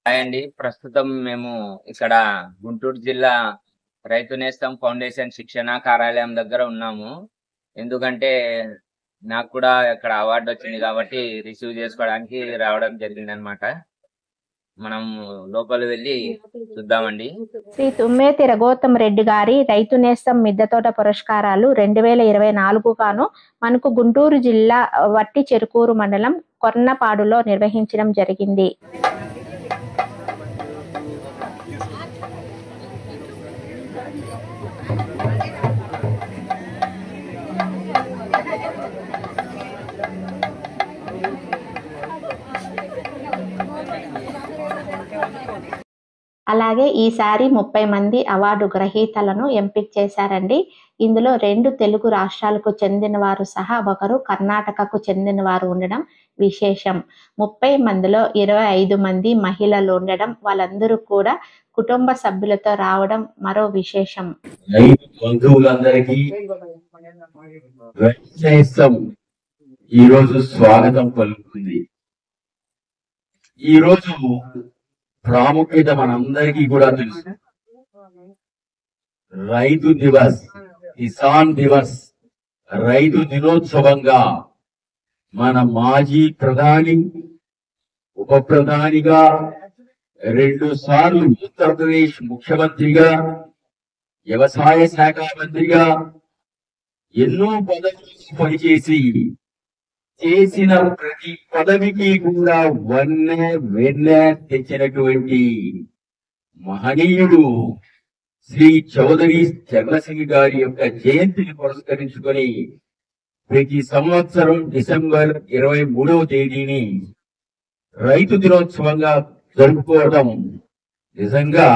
Hi అండి. ప్రస్తుతం మేము ఇక్కడ గుంటూరు జిల్లా రైతు నేస్తం ఫౌండేషన్ శిక్షణ కార్యాలయం దగ్గర ఉన్నాము. ఎందుకంటే నాకు కూడా ఇక్కడ అవార్డు వచ్చింది కాబట్టి రిసీవ్ చేసుకోవడానికి రావడం జరిగిందనమాట. మనం లోపల వెళ్ళి చూద్దామండి. శ్రీ తుమ్మేతి రఘోత్తమ్ రెడ్డి గారి రైతు నేస్తం మిద్దె తోట పురస్కారాలు 2024 గాను మనకు గుంటూరు జిల్లా వట్టి చెరుకూరు మండలం కొర్నపాడులో నిర్వహించడం జరిగింది. అలాగే ఈసారి 30 మంది అవార్డు గ్రహీతలను ఎంపిక చేశారండి. ఇందులో 2 తెలుగు రాష్ట్రాలకు చెందిన వారు సహా ఒకరు కర్ణాటకకు చెందిన వారు ఉండడం విశేషం. 30 మందిలో 25 మంది మహిళలు ఉండడం, వాళ్ళందరూ కూడా కుటుంబ సభ్యులతో రావడం మరో విశేషం. ఈరోజు స్వాగతం పలుకుతుంది. ఈరోజు ప్రాముఖ్యత మనందరికీ కూడా తెలుసు. రైతు దివస్, కిసాన్ దివస్, రైతు దినోత్సవంగా మన మాజీ ప్రధాని, ఉప ప్రధానిగా, 2 సార్లు ఉత్తరప్రదేశ్ ముఖ్యమంత్రిగా, వ్యవసాయ శాఖ మంత్రిగా ఎన్నో పదవులు పనిచేసి చేసిన ప్రతి పదవికి కూడా వెన్న తెచ్చినటువంటి మహనీయుడు శ్రీ చౌదరి చరణసింగ్ గారి యొక్క జయంతిని పురస్కరించుకొని ప్రతి సంవత్సరం డిసెంబర్ 23వ తేదీని రైతు దినోత్సవంగా జరుపుకోవడం నిజంగా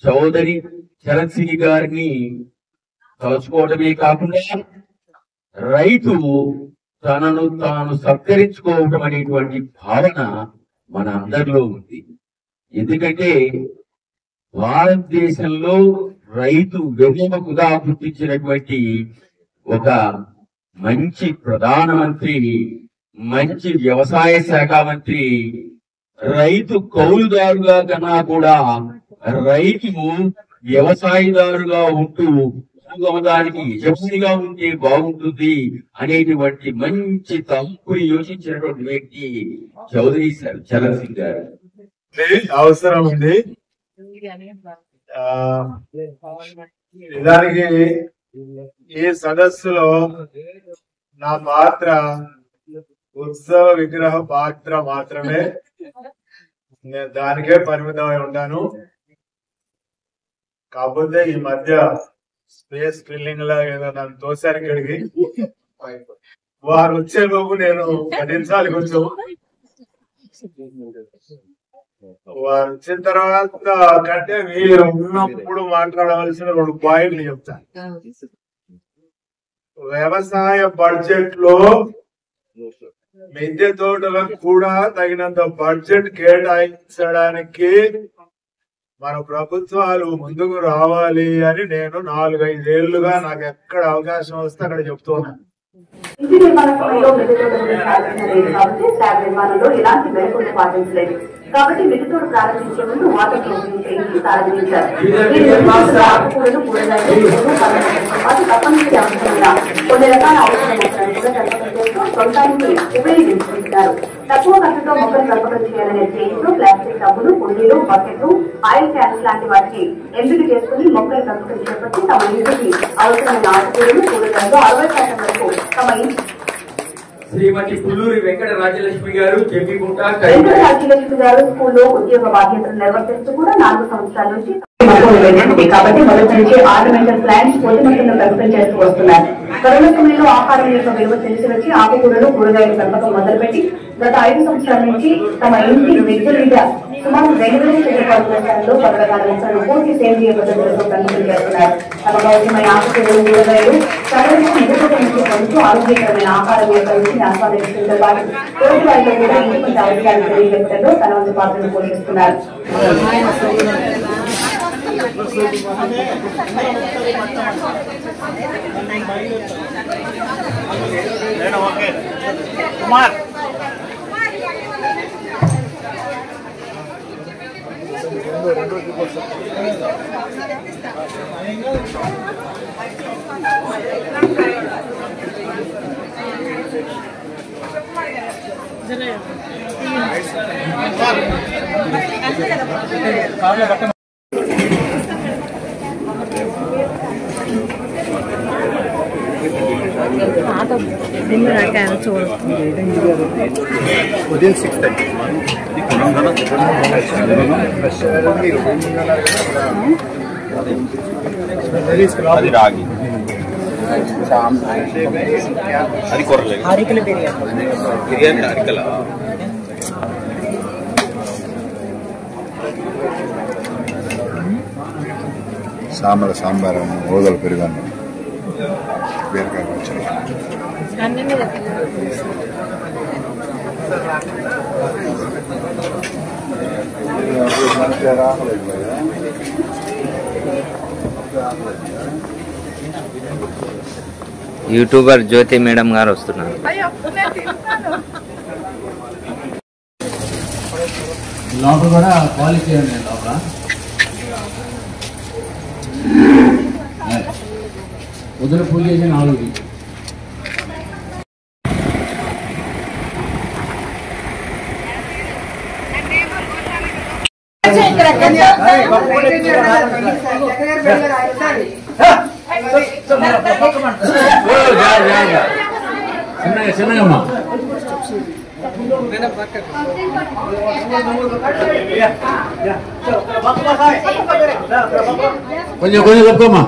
చౌదరి చరణ్ సింగ్ గారిని తలుచుకోవడమే కాకుండా రైతు తనను తాను సత్కరించుకోవటం అనేటువంటి భావన మన అందరిలో ఉంది. ఎందుకంటే భారతదేశంలో రైతు వెన్నెముకగా గుర్తించినటువంటి ఒక మంచి ప్రధానమంత్రి, మంచి వ్యవసాయ శాఖ మంత్రి, రైతు కౌలుదారుగా కన్నా కూడా రైతు వ్యవసాయదారుగా ఉంటూ దానికి యజమానిగా ఉంటే బాగుంటుంది అనేటువంటి మంచి తప్పుని యోచించినటువంటి వ్యక్తి చౌదరి చరణ్ సింగ్ గారు. అవసరం ఉంది. నిజానికి ఈ సదస్సులో నా పాత్ర ఉత్సవ విగ్రహ పాత్ర మాత్రమే. నేను దానికే పరిమితమై ఉన్నాను. కాకపోతే ఈ మధ్య స్పేస్ ఫిల్లింగ్ లా ఏదో నన్ను తోసారి కడిగి వారు వచ్చే లోపు నేను పఠించాలి కొంచెం. వారు వచ్చిన తర్వాత కంటే మీరు ఉన్నప్పుడు మాట్లాడవలసిన 2 పాయింట్లు చెప్తాను. వ్యవసాయ బడ్జెట్ లో మిద్దె తోటలకు కూడా తగినంత బడ్జెట్ కేటాయించడానికి మన ప్రభుత్వాలు ముందుకు రావాలి అని నేను 4-5 ఏళ్లుగా నాకు ఎక్కడ అవకాశం వస్తే అక్కడ చెప్తున్నాను. ఇంటి నిర్మాణ సమయంలో మిద్దె తోట లేదు కాబట్టి స్లాబ్ నిర్మాణంలో ఎలాంటి మెలకువలు పాటించలేదు. కాబట్టి మిద్దె తోట ప్రారంభించే ముందు వాటర్ ప్రూఫింగ్ చేయించి ప్రారంభించారు. ఆకుకూరలు, కూరగాయలు, పాటు తప్పనిసరి అవసరంగా కొన్ని రకాల ఔషధ మొక్కలను కూడా పెంపకం చేస్తూ సొంతానికి ఉపయోగించుకుంటున్నారు. తక్కువ ఖర్చుతో మొక్కలు పెంపకం చేయాలనే ధ్యేయంతో ప్లాస్టిక్ టబ్బులు, కుండీలు, బకెట్లు, ఆయిల్ క్యాన్స్ లాంటి వాటికి ఎంపిక చేసుకుని మొక్కలు పెంపకం చేపట్టి తమ ఇంటికి అవసరమైన ఆకుకూరలు, కూరగాయలు 60% వరకు తమ ఇంటి శ్రీమతి పుల్లూరి వెంకట రాజ్యలక్ష్మి గారు స్కూల్లో ఉద్యోగ బాధ్యతలు నిర్వర్తిస్తూ కూడా 4 సంవత్సరాల నుంచి కాబట్టి మొదటి నుంచి ఆర్నమెంటల్ ప్లాంట్స్ పొడి మొత్తంలో పెంపకం చేస్తూ వస్తున్నారు. కరోనా సమయంలో ఆహారం యొక్క విలువ తెలిసి వచ్చి ఆకుకూరలు, కూరగాయల పెంపకం మొదలుపెట్టి గత 5 సంవత్సరాల నుంచి తమ ఇంటి మిద్దె మీద సుమారు 2000 చదరపాటు స్థలంలో 10 రకాల మొక్కలను పూర్తి సేంద్రియ పద్ధతులతో పెంపకం చేస్తున్నారు. తమకు అవసరమైన ఆకుకూరలు, కూరగాయలు సరైన మిద్దె నుంచి పొందుతూ ఆరోగ్యకరమైన ఆహారం యొక్క రుచిని ఆస్వాదించడంతో పాటు రోజువారీలో కూడా ఇంటి కొంత అవసరాలు తెలియజెప్పడంలో తన వంతు పాత్రను పోషిస్తున్నారు. కుమార్ ఉదయం 6:30 అది రాగి అది కొరలేదు అరికల బిర్యానీ అరికల సాంబార్ ఓదల పెరుగన్నం బీరకాయ పచ్చడి యూట్యూబర్ జ్యోతి మేడం గారు వస్తున్నారు. లోపల కూడా క్వాలిటీ ఉంది. లోపల ఉదర పూజ చేసి 4 చిన్నగా కొంచెం కొంచెం తక్కువమ్మా.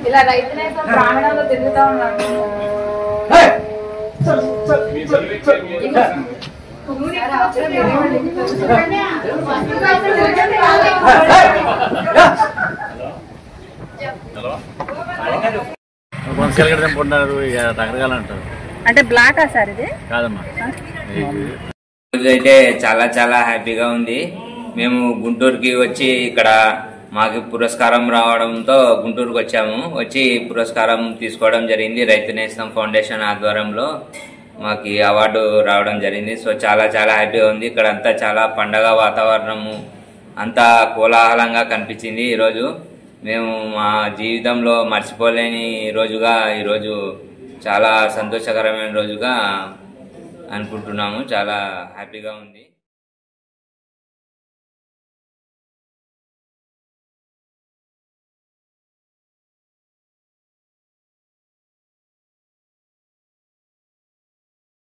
ఇలా రైతులే ప్రాంగణంలో తిరుగుతా ఉన్నాడు. అంటే బ్లాకా సార్ ఇది కాదమ్మా. అయితే చాలా చాలా హ్యాపీగా ఉంది. మేము గుంటూరుకి వచ్చి ఇక్కడ మాకు పురస్కారం రావడంతో గుంటూరుకు వచ్చి పురస్కారం తీసుకోవడం జరిగింది. రైతు నేస్తం ఫౌండేషన్ ఆధ్వర్యంలో మాకు ఈ అవార్డు రావడం జరిగింది. సో చాలా చాలా హ్యాపీగా ఉంది. ఇక్కడ అంతా చాలా పండగ వాతావరణము అంతా కోలాహలంగా కనిపించింది. ఈరోజు మేము మా జీవితంలో మర్చిపోలేని రోజుగా ఈరోజు చాలా సంతోషకరమైన రోజుగా అనుకుంటున్నాము. చాలా హ్యాపీగా ఉంది.